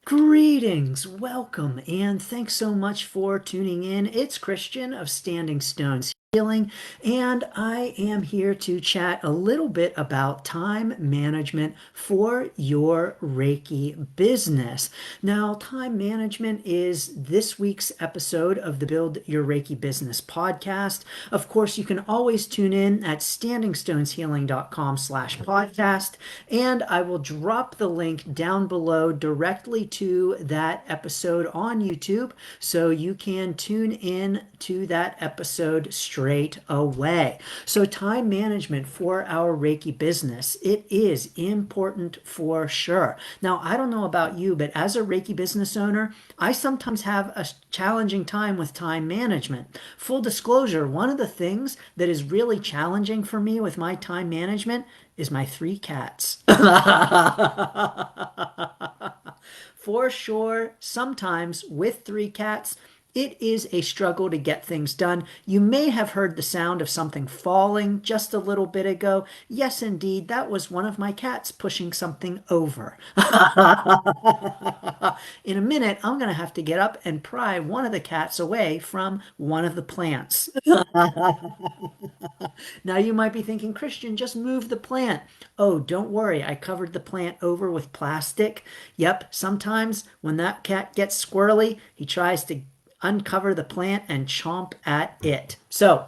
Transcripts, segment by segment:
Greetings, welcome, and thanks so much for tuning in. It's Christian of Standing Stones Healing, and I am here to chat a little bit about time management for your Reiki business. Now, time management is this week's episode of the Build Your Reiki Business podcast. Of course, you can always tune in at standingstoneshealing.com/podcast, and I will drop the link down below directly to that episode on YouTube so you can tune in to that episode straight away. So time management for our Reiki business, it is important for sure. Now, I don't know about you, but as a Reiki business owner, I sometimes have a challenging time with time management. Full disclosure, one of the things that is really challenging for me with my time management is my 3 cats. For sure, sometimes with 3 cats, it is a struggle to get things done. You may have heard the sound of something falling just a little bit ago. Yes, indeed, that was one of my cats pushing something over. In a minute, I'm going to have to get up and pry one of the cats away from one of the plants. Now you might be thinking, Christian, just move the plant. Oh, don't worry. I covered the plant over with plastic. Yep, sometimes when that cat gets squirrely, he tries to uncover the plant and chomp at it. So,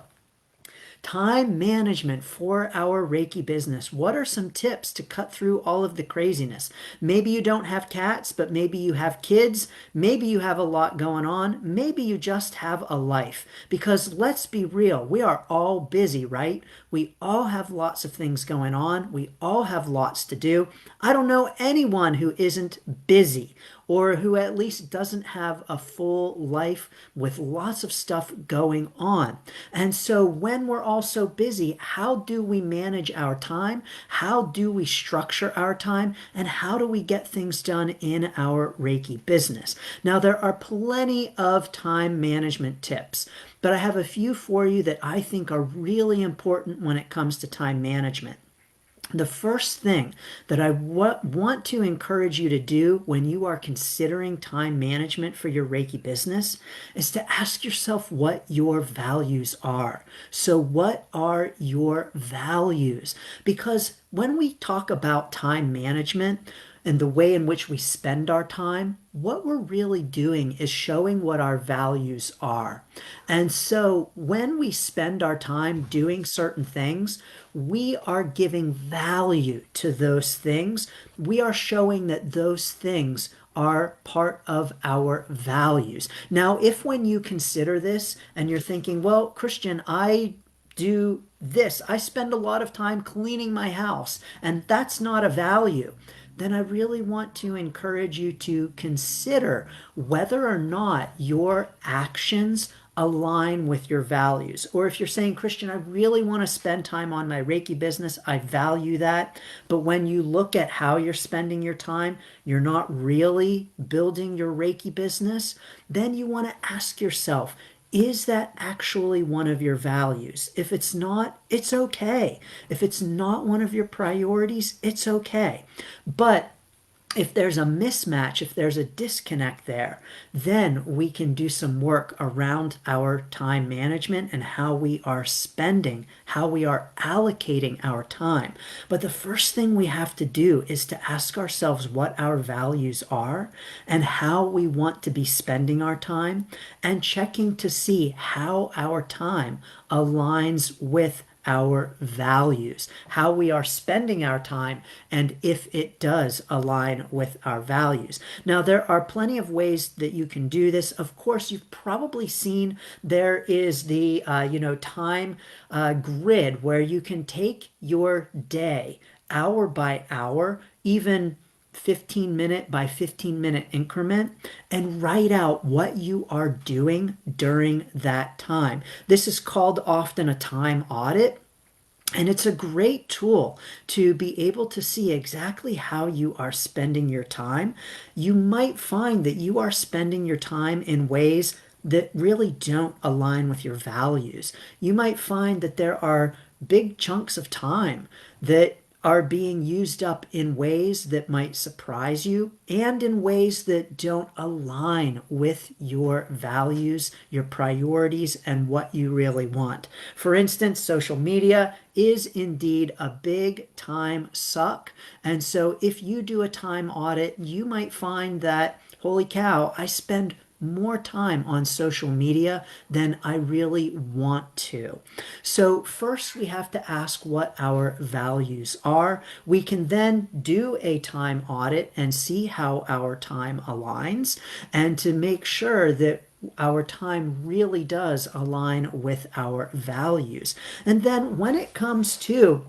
time management for our Reiki business. What are some tips to cut through all of the craziness? Maybe you don't have cats, but maybe you have kids. Maybe you have a lot going on. Maybe you just have a life. Because let's be real, we are all busy, right? We all have lots of things going on. We all have lots to do. I don't know anyone who isn't busy or who at least doesn't have a full life with lots of stuff going on. And so when we're all so busy, how do we manage our time? How do we structure our time? And how do we get things done in our Reiki business? Now, there are plenty of time management tips, but I have a few for you that I think are really important when it comes to time management. The first thing that I want to encourage you to do when you are considering time management for your Reiki business is to ask yourself what your values are. So, what are your values? Because when we talk about time management, and the way in which we spend our time, what we're really doing is showing what our values are. And so when we spend our time doing certain things, we are giving value to those things. We are showing that those things are part of our values. Now, if when you consider this and you're thinking, well, Christian, I do this, I spend a lot of time cleaning my house, and that's not a value, then I really want to encourage you to consider whether or not your actions align with your values. Or if you're saying, Christian, I really want to spend time on my Reiki business, I value that. But when you look at how you're spending your time, you're not really building your Reiki business, then you want to ask yourself, is that actually one of your values? If it's not, it's okay. If it's not one of your priorities, it's okay. But if there's a mismatch, if there's a disconnect there, then we can do some work around our time management and how we are spending, how we are allocating our time. But the first thing we have to do is to ask ourselves what our values are and how we want to be spending our time, and checking to see how our time aligns with our values, how we are spending our time, and if it does align with our values. Now, there are plenty of ways that you can do this. Of course, you've probably seen there is the time grid where you can take your day hour by hour, even 15-minute by 15-minute increment, and write out what you are doing during that time. This is called often a time audit. And it's a great tool to be able to see exactly how you are spending your time. You might find that you are spending your time in ways that really don't align with your values. You might find that there are big chunks of time that are being used up in ways that might surprise you and in ways that don't align with your values, your priorities, and what you really want. For instance, social media is indeed a big time suck. And so if you do a time audit, you might find that, holy cow, I spend more time on social media than I really want to. So first we have to ask what our values are. We can then do a time audit and see how our time aligns, and to make sure that our time really does align with our values. And then when it comes to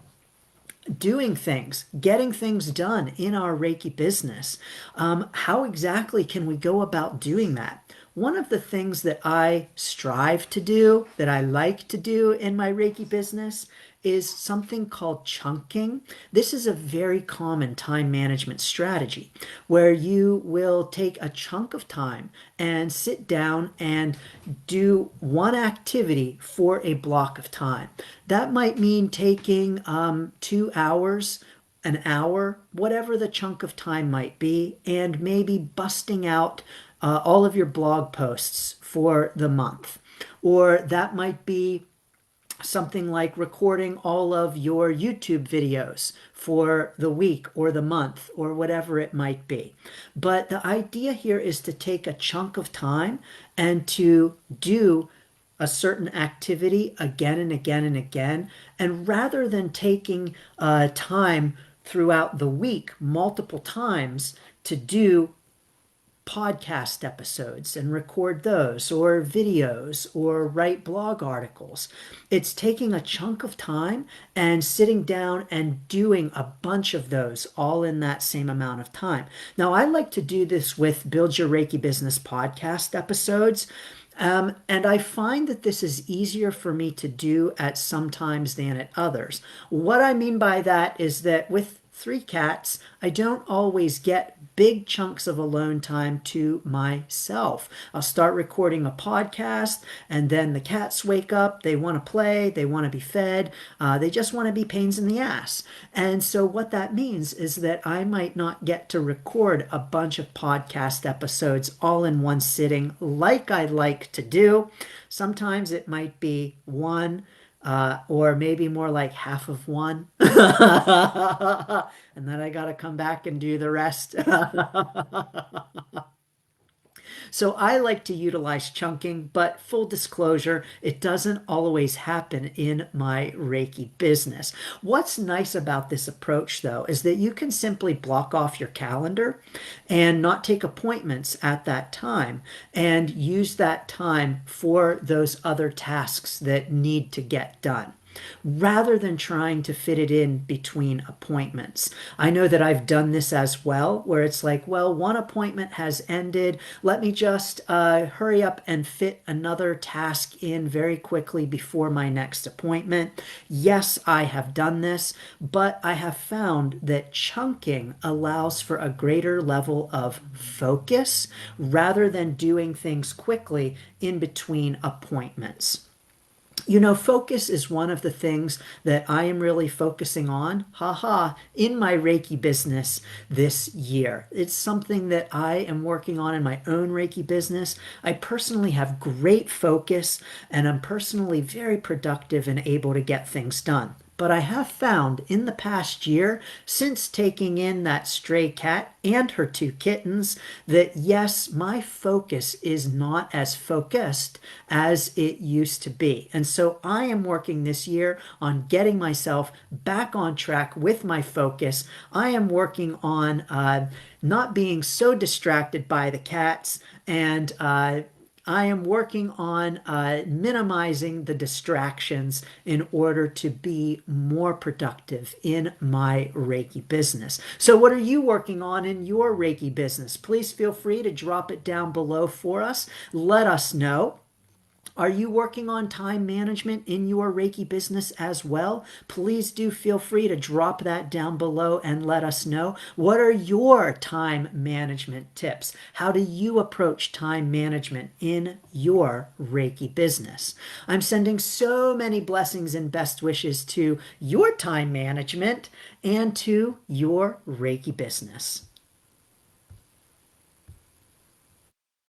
doing things, getting things done in our Reiki business, how exactly can we go about doing that? One of the things that I strive to do, that I like to do in my Reiki business, is something called chunking. This is a very common time management strategy where you will take a chunk of time and sit down and do one activity for a block of time. That might mean taking 2 hours, an hour, whatever the chunk of time might be, and maybe busting out all of your blog posts for the month. Or that might be something like recording all of your YouTube videos for the week or the month or whatever it might be. But the idea here is to take a chunk of time and to do a certain activity again and again and again. And rather than taking time throughout the week multiple times to do podcast episodes and record those, or videos, or write blog articles. It's taking a chunk of time and sitting down and doing a bunch of those all in that same amount of time. Now, I like to do this with Build Your Reiki Business podcast episodes. And I find that this is easier for me to do at some times than at others. What I mean by that is that with 3 cats, I don't always get big chunks of alone time to myself. I'll start recording a podcast, and then the cats wake up, they want to play, they want to be fed, they just want to be pains in the ass. And so what that means is that I might not get to record a bunch of podcast episodes all in one sitting like I like to do. Sometimes it might be one, or maybe more like half of one. And then I got to come back and do the rest. So I like to utilize chunking, but full disclosure, it doesn't always happen in my Reiki business. What's nice about this approach, though, is that you can simply block off your calendar and not take appointments at that time and use that time for those other tasks that need to get done, rather than trying to fit it in between appointments. I know that I've done this as well, where it's like, well, one appointment has ended. Let me just hurry up and fit another task in very quickly before my next appointment. Yes, I have done this, but I have found that chunking allows for a greater level of focus rather than doing things quickly in between appointments. You know, focus is one of the things that I am really focusing on, in my Reiki business this year. It's something that I am working on in my own Reiki business. I personally have great focus, and I'm personally very productive and able to get things done. But I have found in the past year, since taking in that stray cat and her 2 kittens, that yes, my focus is not as focused as it used to be. And so I am working this year on getting myself back on track with my focus. I am working on not being so distracted by the cats, and I am working on minimizing the distractions in order to be more productive in my Reiki business. So what are you working on in your Reiki business? Please feel free to drop it down below for us. Let us know. Are you working on time management in your Reiki business as well? Please do feel free to drop that down below and let us know. What are your time management tips? How do you approach time management in your Reiki business? I'm sending so many blessings and best wishes to your time management and to your Reiki business.